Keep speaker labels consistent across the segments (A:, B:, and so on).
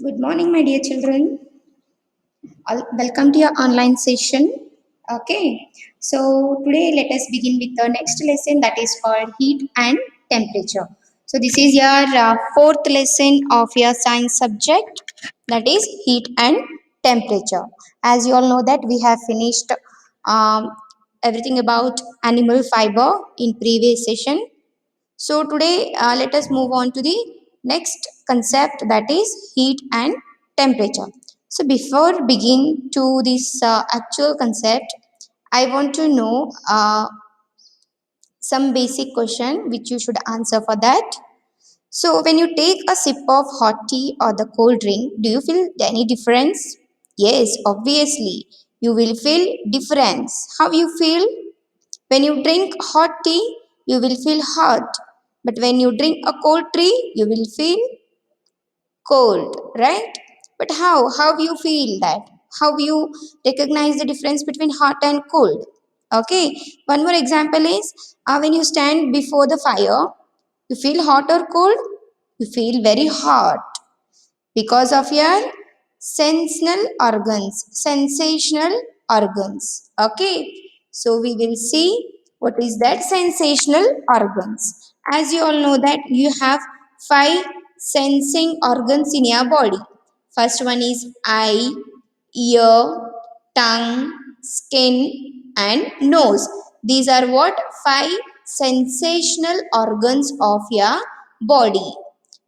A: Good morning, my dear children. Welcome to your online session. Okay, so today let us begin with the next lesson that is called heat and temperature. So, this is your fourth lesson of your science subject, that is heat and temperature. As you all know that we have finished um, everything about animal fiber in previous session. So today let us move on to the next concept, that is heat and temperature. So before begin to this actual concept, I want to know some basic question which you should answer for that. So when you take a sip of hot tea or the cold drink, do you feel any difference? Yes, obviously you will feel difference. How you feel? When you drink hot tea, you will feel hot. But when you drink a cold tea, you will feel cold, right? But how you feel that? How you recognize the difference between hot and cold? Okay. One more example is when you stand before the fire, you feel hot or cold? You feel very hot because of your sensational organs. Okay, so we will see what is that sensational organs. As you all know that you have five sensing organs in your body. First one is eye, ear, tongue, skin, and nose. These are what five sensational organs of your body.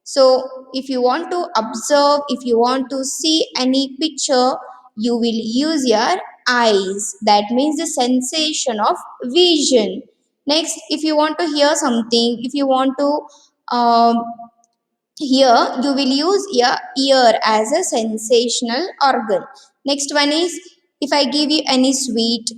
A: So, if you want to observe, if you want to see any picture, you will use your eyes. That means the sensation of vision. Next, if you want to hear something, if you want to hear, you will use your ear as a sensational organ. Next one is if I give you any sweet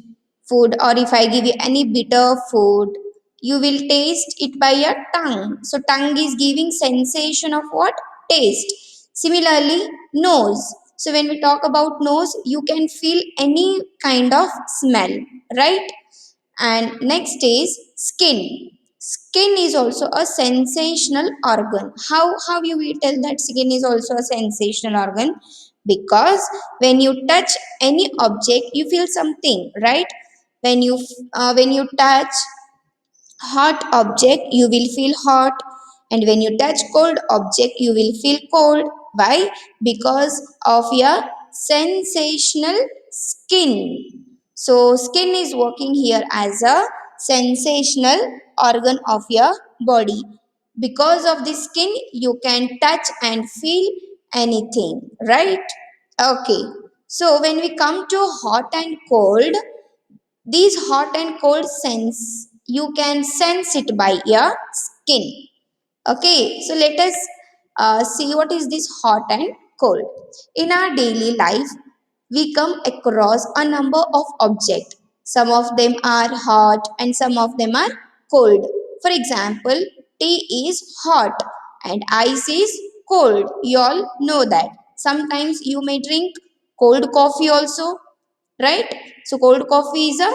A: food or if I give you any bitter food, you will taste it by your tongue. So tongue is giving sensation of what? Taste. Similarly, nose. So when we talk about nose, you can feel any kind of smell, right? And next is skin. Skin is also a sensational organ. How you will tell that skin is also a sensational organ? Because when you touch any object you feel something, right? When you touch hot object you will feel hot, and when you touch cold object you will feel cold. Why? Because of your sensational skin. So skin is working here as a sensational organ of your body. Because of the skin you can touch and feel anything, right? Okay, so when we come to hot and cold, these hot and cold sense, you can sense it by your skin. Okay, so let us see what is this hot and cold. In our daily life, we come across a number of objects. Some of them are hot and some of them are cold. For example, tea is hot and ice is cold. You all know that. Sometimes you may drink cold coffee also, right? So cold coffee is a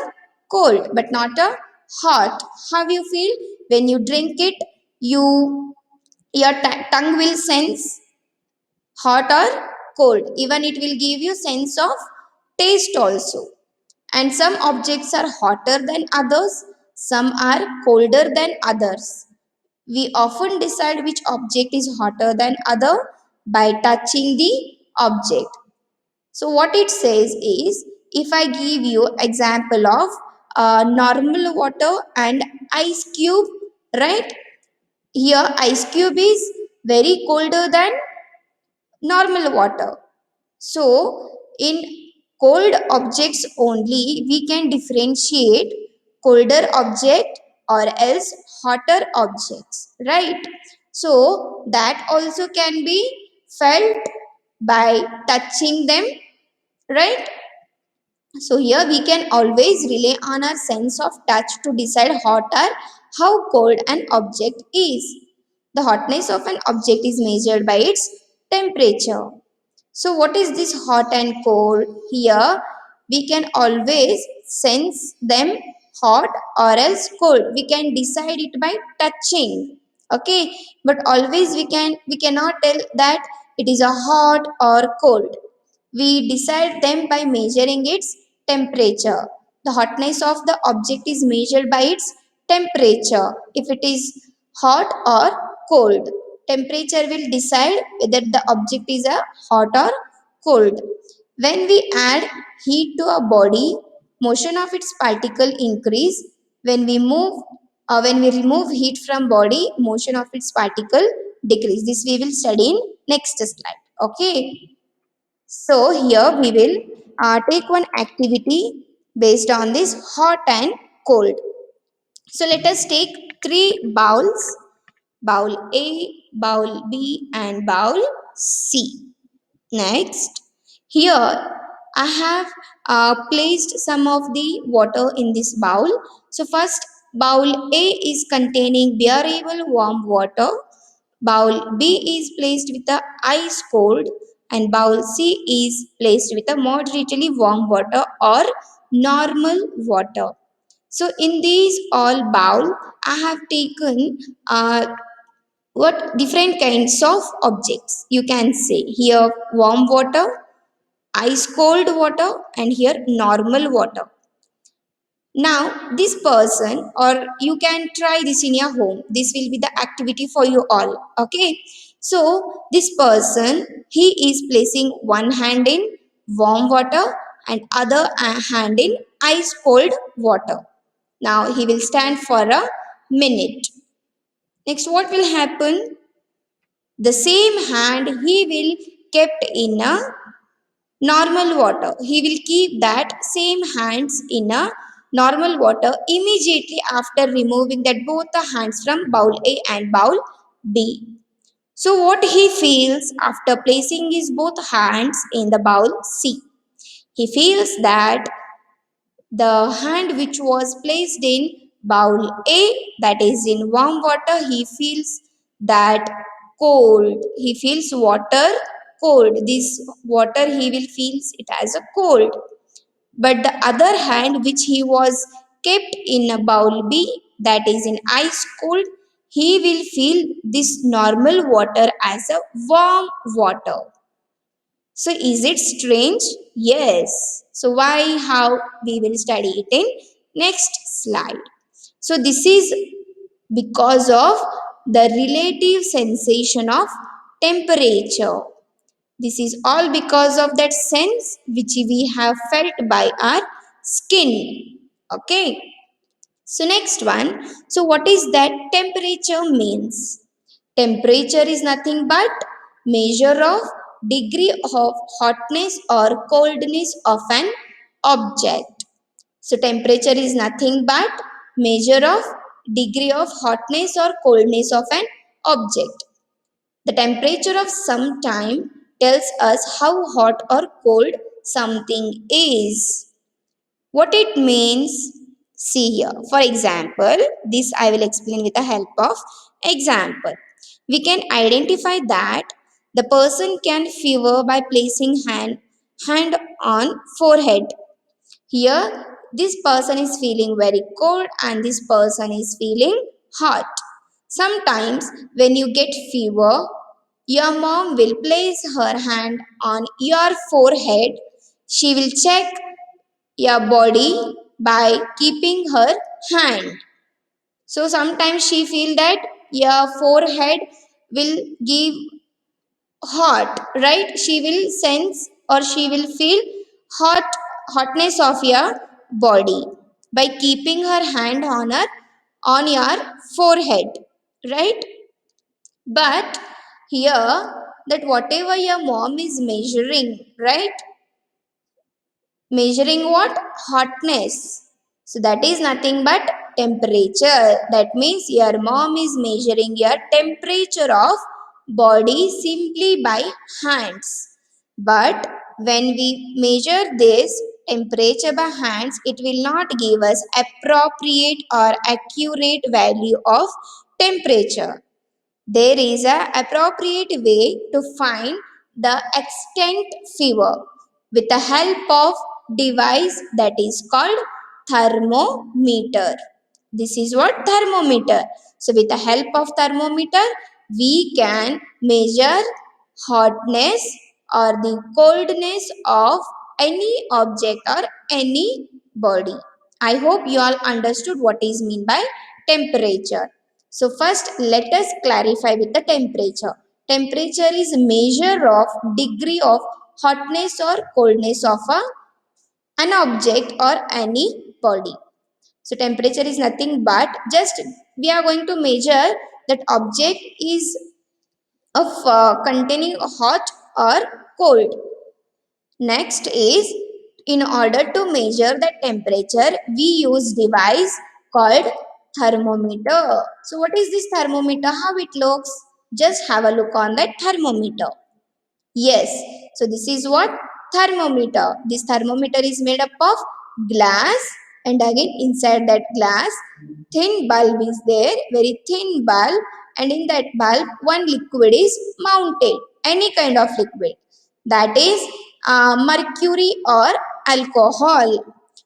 A: cold but not a hot. How you feel when you drink it? You your tongue will sense hot or cold. Even it will give you sense of taste also. And some objects are hotter than others, some are colder than others. We often decide which object is hotter than other by touching the object. So what it says is, if I give you example of normal water and ice cube, right? Here ice cube is very colder than normal water. So in cold objects only we can differentiate colder object or else hotter objects, right? So that also can be felt by touching them, right? So here we can always rely on our sense of touch to decide hot or how cold an object is. The hotness of an object is measured by its temperature. So what is this hot and cold? Here we can always sense them hot or else cold. We can decide it by touching. Okay, but always we cannot tell that it is a hot or cold. We decide them by measuring its temperature. The hotness of the object is measured by its temperature. If it is hot or cold, temperature will decide whether the object is a hot or cold. When we add heat to a body, motion of its particle increase. When we remove heat from body, motion of its particle decrease. This we will study in next slide. Okay. So here we will take one activity based on this hot and cold. So let us take three bowls, bowl A, bowl B and bowl C. Next, here I have placed some of the water in this bowl. So first, bowl A is containing bearable warm water. Bowl B is placed with the ice cold and bowl C is placed with a moderately warm water or normal water. So in these all bowl, I have taken what different kinds of objects. You can say here warm water, ice cold water and here normal water. Now this person, or you can try this in your home, this will be the activity for you all. Okay, so this person, he is placing one hand in warm water and other hand in ice cold water. Now he will stand for a minute. Next, what will happen? The same hand he will kept in a normal water. He will keep that same hands in a normal water immediately after removing that both the hands from bowl A and bowl B. So what he feels after placing his both hands in the bowl C? He feels that the hand which was placed in bowl A, that is in warm water, he feels that cold. He feels water cold. This water he will feels it as a cold. But the other hand which he was kept in a bowl B, that is in ice cold, he will feel this normal water as a warm water. So is it strange? Yes. So why, how, we will study it in next slide. So this is because of the relative sensation of temperature. This is all because of that sense which we have felt by our skin. Okay. So next one. So what is that temperature means? Temperature is nothing but measure of degree of hotness or coldness of an object. So temperature is nothing but measure of degree of hotness or coldness of an object. The temperature of some time tells us how hot or cold something is. What it means? See here. For example, this I will explain with the help of example. We can identify that the person can fever by placing hand on forehead. Here, this person is feeling very cold and this person is feeling hot. Sometimes when you get fever, your mom will place her hand on your forehead. She will check your body by keeping her hand. So sometimes she feel that your forehead will give hot, right? She will sense or she will feel hotness of your body by keeping her hand on your forehead, right? But here that whatever your mom is measuring, right? Measuring what? Hotness. So that is nothing but temperature. That means your mom is measuring your temperature of body simply by hands. But when we measure this temperature by hands, it will not give us appropriate or accurate value of temperature. There is a appropriate way to find the extent fever with the help of device that is called thermometer. This is what thermometer. So with the help of thermometer, we can measure hotness or the coldness of any object or any body. I hope you all understood what is mean by temperature. So first let us clarify with the temperature. Temperature is measure of degree of hotness or coldness of an object or any body. So temperature is nothing but just we are going to measure that object is of containing hot or cold. Next is in order to measure the temperature we use device called thermometer. So what is this thermometer? How it looks? Just have a look on that thermometer. Yes, so this is what thermometer. This thermometer is made up of glass, and again inside that glass thin bulb is there, very thin bulb, and in that bulb one liquid is mounted, any kind of liquid, that is mercury or alcohol.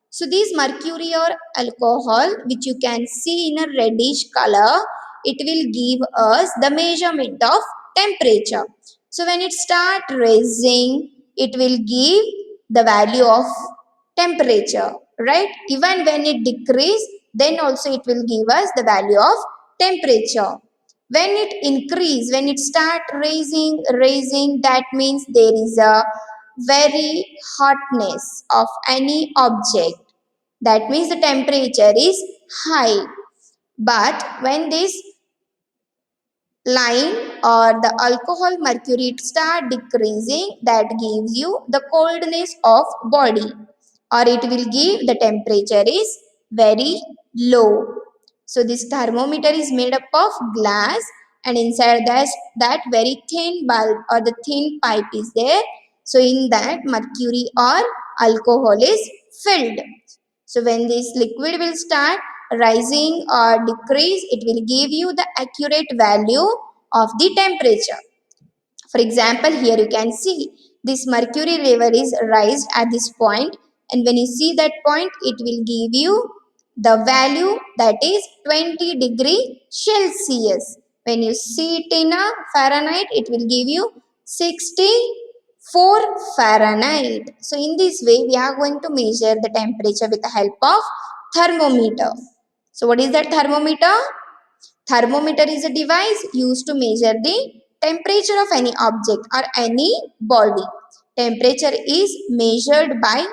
A: So this mercury or alcohol which you can see in a reddish color, it will give us the measurement of temperature. So when it start rising, it will give the value of temperature, right? Even when it decrease, then also it will give us the value of temperature. When it increase, when it start raising, that means there is a very hotness of any object. That means the temperature is high. But when this line or the alcohol mercury start decreasing, that gives you the coldness of body, or it will give the temperature is very low. So this thermometer is made up of glass, and inside that very thin bulb or the thin pipe is there. So in that mercury or alcohol is filled. So when this liquid will start rising or decrease, it will give you the accurate value of the temperature. For example, here you can see this mercury level is raised at this point, and when you see that point, it will give you the value that is 20 degree Celsius. When you see it in a Fahrenheit, it will give you 64 Fahrenheit. So in this way, we are going to measure the temperature with the help of thermometer. So what is that thermometer? Thermometer is a device used to measure the temperature of any object or any body. Temperature is measured by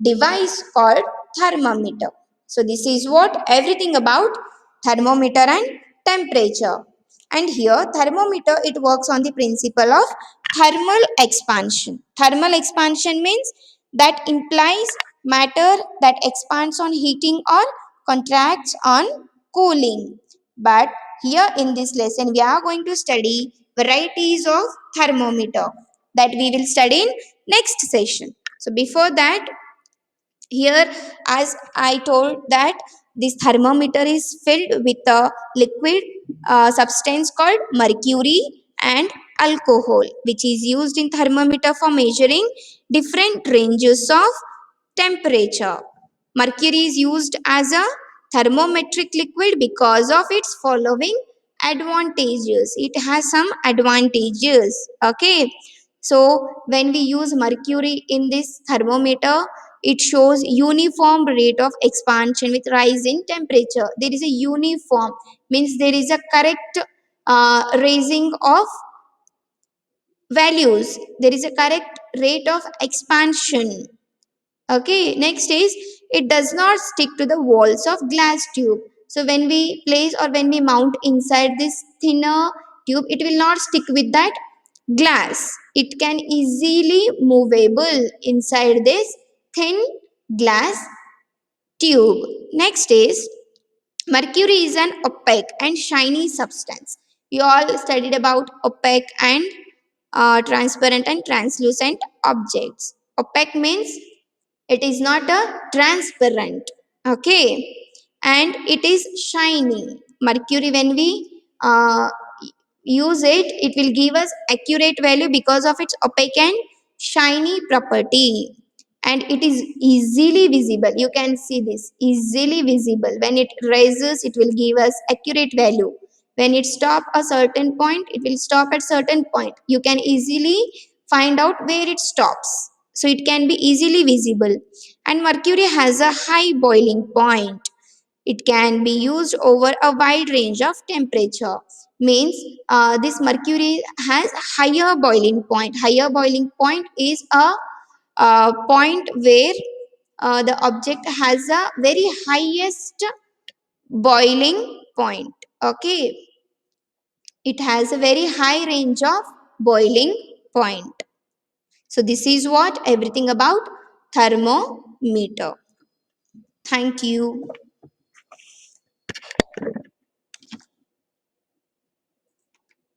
A: device called thermometer. So this is what everything about thermometer and temperature. And here thermometer, it works on the principle of thermal expansion. Thermal expansion means that implies matter that expands on heating or contracts on cooling. But here in this lesson, we are going to study varieties of thermometer that we will study in next session. So before that, here as I told that this thermometer is filled with a liquid substance called mercury and alcohol, which is used in thermometer for measuring different ranges of temperature. Mercury is used as a thermometric liquid because of its following advantages. It has some advantages. Okay. So when we use mercury in this thermometer, it shows uniform rate of expansion with rise in temperature. There is a uniform, means there is a correct raising of values. There is a correct rate of expansion. Okay, next is it does not stick to the walls of glass tube. So when we place or when we mount inside this thinner tube, it will not stick with that glass. It can easily movable inside this thin glass tube. Next is mercury is an opaque and shiny substance. You all studied about opaque and transparent and translucent objects. Opaque means it is not a transparent, okay, and it is shiny. Mercury, when we use it, it will give us accurate value because of its opaque and shiny property, and it is easily visible. You can see this easily visible. When it rises, it will give us accurate value. When it stop a certain point, it will stop at certain point. You can easily find out where it stops, so it can be easily visible. And mercury has a high boiling point. It can be used over a wide range of temperature. Means this mercury has higher boiling point. Higher boiling point is a point where the object has a very highest boiling point. Okay, it has a very high range of boiling point. So this is what everything about thermometer. Thank you.